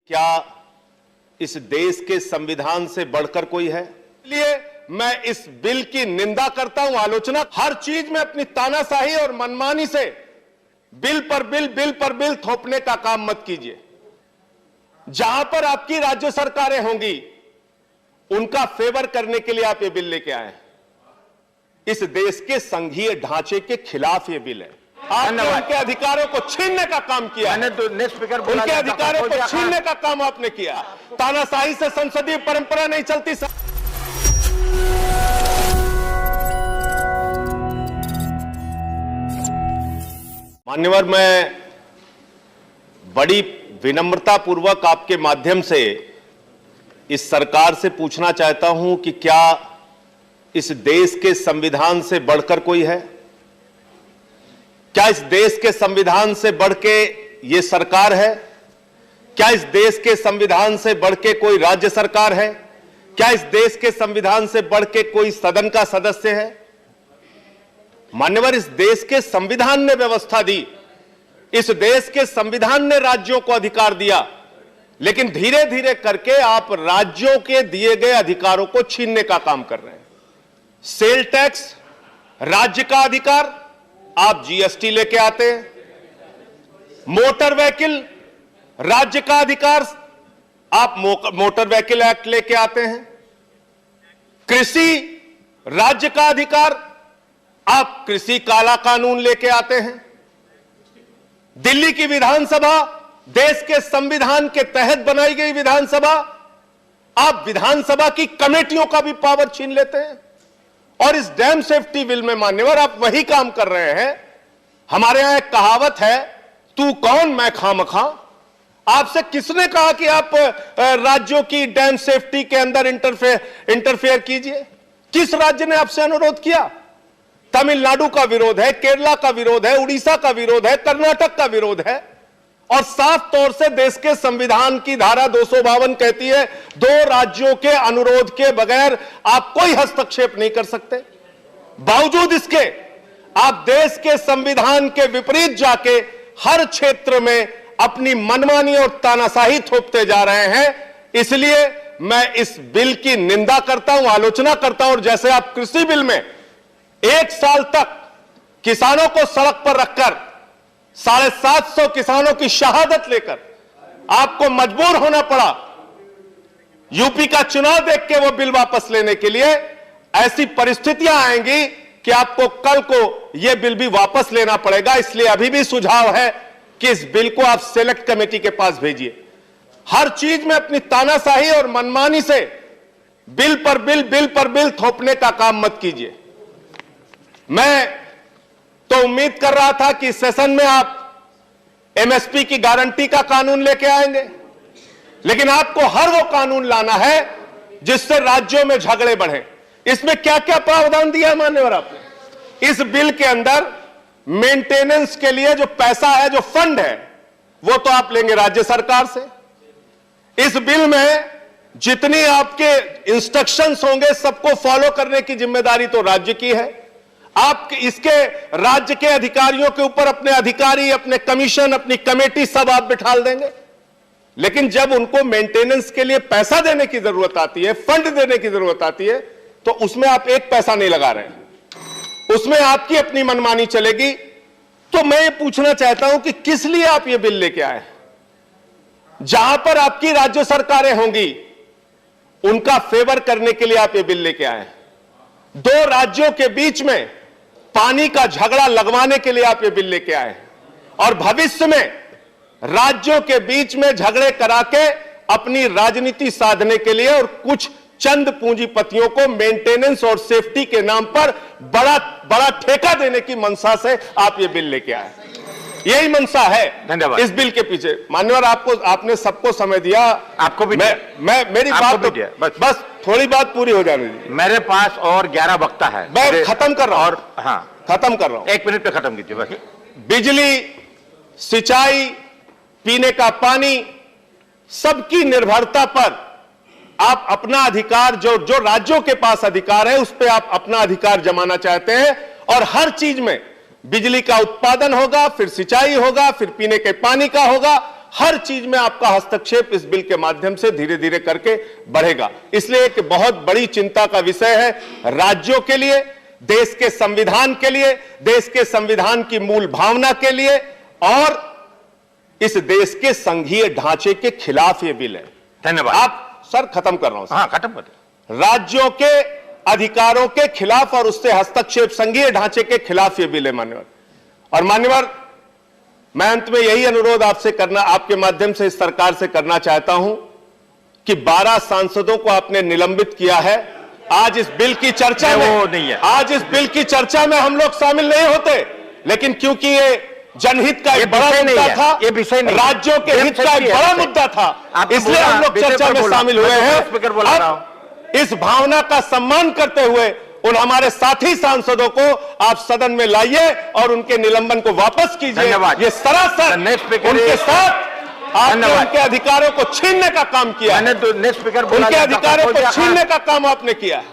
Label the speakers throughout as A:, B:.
A: क्या इस देश के संविधान से बढ़कर कोई है? इसलिए मैं इस बिल की निंदा करता हूं, आलोचना। हर चीज में अपनी तानाशाही और मनमानी से बिल पर बिल थोपने का काम मत कीजिए। जहां पर आपकी राज्य सरकारें होंगी उनका फेवर करने के लिए आप ये बिल लेके आए हैं। इस देश के संघीय ढांचे के खिलाफ ये बिल है। आपने उनके अधिकारों को छीनने का काम किया।
B: मैंने तो नेक्स्ट स्पीकर बोला,
A: उनके अधिकारों को छीनने का काम आपने किया। तानाशाही से संसदीय परंपरा नहीं चलती। मान्यवर, मैं बड़ी विनम्रता पूर्वक आपके माध्यम से इस सरकार से पूछना चाहता हूं कि क्या इस देश के संविधान से बढ़कर कोई है? क्या इस देश के संविधान से बढ़ के ये सरकार है? क्या इस देश के संविधान से बढ़ के कोई राज्य सरकार है? क्या इस देश के संविधान से बढ़ के कोई सदन का सदस्य है? मान्यवर, इस देश के संविधान ने व्यवस्था दी, इस देश के संविधान ने राज्यों को अधिकार दिया, लेकिन धीरे धीरे करके आप राज्यों के दिए गए अधिकारों को छीनने का काम कर रहे हैं। सेल टैक्स राज्य का अधिकार, आप जीएसटी लेके आते हैं। मोटर व्हीकल राज्य का अधिकार, आप मोटर व्हीकल एक्ट लेके आते हैं। कृषि राज्य का अधिकार, आप कृषि काला कानून लेके आते हैं। दिल्ली की विधानसभा, देश के संविधान के तहत बनाई गई विधानसभा, आप विधानसभा की कमेटियों का भी पावर छीन लेते हैं। और इस डैम सेफ्टी बिल में मान्यवर आप वही काम कर रहे हैं। हमारे यहां एक कहावत है, तू कौन मैं खामखा। आपसे किसने कहा कि आप राज्यों की डैम सेफ्टी के अंदर इंटरफेयर कीजिए? किस राज्य ने आपसे अनुरोध किया? तमिलनाडु का विरोध है, केरला का विरोध है, उड़ीसा का विरोध है, कर्नाटक का विरोध है। और साफ तौर से देश के संविधान की धारा 252 कहती है, दो राज्यों के अनुरोध के बगैर आप कोई हस्तक्षेप नहीं कर सकते। बावजूद इसके आप देश के संविधान के विपरीत जाके हर क्षेत्र में अपनी मनमानी और तानाशाही थोपते जा रहे हैं। इसलिए मैं इस बिल की निंदा करता हूं, आलोचना करता हूं। और जैसे आप कृषि बिल में 1 साल तक किसानों को सड़क पर रखकर 750 किसानों की शहादत लेकर आपको मजबूर होना पड़ा यूपी का चुनाव देख के वो बिल वापस लेने के लिए, ऐसी परिस्थितियां आएंगी कि आपको कल को यह बिल भी वापस लेना पड़ेगा। इसलिए अभी भी सुझाव है कि इस बिल को आप सेलेक्ट कमेटी के पास भेजिए। हर चीज में अपनी तानाशाही और मनमानी से बिल पर बिल थोपने का काम मत कीजिए। मैं तो उम्मीद कर रहा था कि सेशन में आप एमएसपी की गारंटी का कानून लेके आएंगे, लेकिन आपको हर वो कानून लाना है जिससे राज्यों में झगड़े बढ़े। इसमें क्या क्या प्रावधान दिया है मान्यवर आपने? इस बिल के अंदर मेंटेनेंस के लिए जो पैसा है, जो फंड है, वो तो आप लेंगे राज्य सरकार से। इस बिल में जितनी आपके इंस्ट्रक्शंस होंगे सबको फॉलो करने की जिम्मेदारी तो राज्य की है। आप इसके राज्य के अधिकारियों के ऊपर अपने अधिकारी, अपने कमीशन, अपनी कमेटी सब आप बिठाल देंगे। लेकिन जब उनको मेंटेनेंस के लिए पैसा देने की जरूरत आती है, फंड देने की जरूरत आती है, तो उसमें आप एक पैसा नहीं लगा रहे हैं, उसमें आपकी अपनी मनमानी चलेगी। तो मैं ये पूछना चाहता हूं कि किस लिए आप ये बिल लेके आए? जहां पर आपकी राज्य सरकारें होंगी उनका फेवर करने के लिए आप ये बिल लेके आए। दो राज्यों के बीच में पानी का झगड़ा लगवाने के लिए आप ये बिल लेके आए, और भविष्य में राज्यों के बीच में झगड़े करा के अपनी राजनीति साधने के लिए और कुछ चंद पूंजीपतियों को मेंटेनेंस और सेफ्टी के नाम पर बड़ा ठेका देने की मंशा से आप ये बिल लेके आए। यही मंशा है धन्यवाद इस बिल के पीछे। मान्यवर, आपने सबको समय दिया, आपको भी मेरी बात तो बस थोड़ी बात पूरी हो जाने दी।
B: मेरे पास और 11 वक्ता है,
A: मैं खत्म कर रहा हूं।
B: और हाँ,
A: खत्म कर रहा हूं।
B: 1 मिनट पे खत्म कीजिए बस।
A: बिजली, सिंचाई, पीने का पानी, सबकी निर्भरता पर आप अपना अधिकार, जो राज्यों के पास अधिकार है, उस पर आप अपना अधिकार जमाना चाहते हैं। और हर चीज में बिजली का उत्पादन होगा, फिर सिंचाई होगा, फिर पीने के पानी का होगा, हर चीज में आपका हस्तक्षेप इस बिल के माध्यम से धीरे धीरे करके बढ़ेगा। इसलिए एक बहुत बड़ी चिंता का विषय है राज्यों के लिए, देश के संविधान के लिए, देश के संविधान की मूल भावना के लिए और इस देश के संघीय ढांचे के खिलाफ ये बिल है।
B: धन्यवाद।
A: आप सर खत्म कर रहा हूं।
B: हाँ, खत्म कर।
A: राज्यों के अधिकारों के खिलाफ और उससे हस्तक्षेप संघीय ढांचे के खिलाफ यह बिल है मान्यवर। और मान्यवर, मैं अंत में यही अनुरोध आपसे करना, आपके माध्यम से इस सरकार से करना चाहता हूं कि 12 सांसदों को आपने निलंबित किया है। आज इस बिल की चर्चा में
B: वो नहीं है।
A: आज इस बिल की चर्चा में हम लोग शामिल नहीं होते, लेकिन क्योंकि ये जनहित का एक बड़ा मुद्दा था,
B: ये विषय नहीं,
A: राज्यों के हित का एक बड़ा मुद्दा था, इसलिए हम लोग चर्चा में शामिल हुए हैं। इस भावना का सम्मान करते हुए उन हमारे साथी सांसदों को आप सदन में लाइए और उनके निलंबन को वापस कीजिए। ये सरासर उनके साथ आपने उनके अधिकारों को छीनने का काम किया है। उनके अधिकारों को छीनने का काम आपने किया है।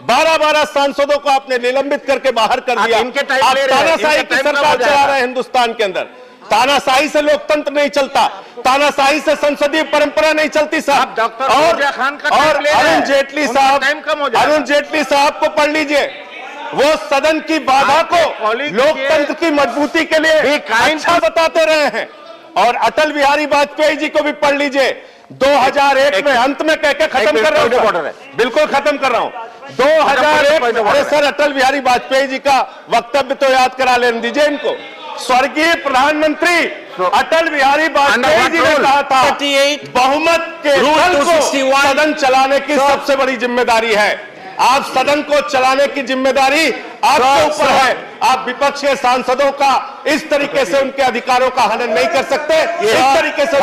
A: 12 सांसदों को आपने निलंबित करके बाहर कर दिया। आप तानाशाही की सरकार चला रहे हैं हिंदुस्तान के अंदर। तानाशाही से लोकतंत्र नहीं चलता, तानाशाही से संसदीय परंपरा नहीं चलती साहब। और अरुण जेटली साहब को पढ़ लीजिए, वो सदन की बाधा को लोकतंत्र की मजबूती के लिए अच्छा बताते रहे हैं। और अटल बिहारी वाजपेयी जी को भी पढ़ लीजिए, 2001 में अंत में कहकर खत्म कर रहा हूं, बिल्कुल खत्म कर रहा हूं। 2001, अरे सर, अटल बिहारी वाजपेयी जी का वक्तव्य तो याद करा लेने दीजिए इनको। स्वर्गीय प्रधानमंत्री अटल बिहारी वाजपेयी जी ने कहा था, बहुमत के दल को सदन चलाने की सबसे बड़ी जिम्मेदारी है। आप सदन को चलाने की जिम्मेदारी आपके ऊपर है। आप विपक्ष के सांसदों का इस तरीके से उनके अधिकारों का हनन नहीं कर सकते, इस तरीके से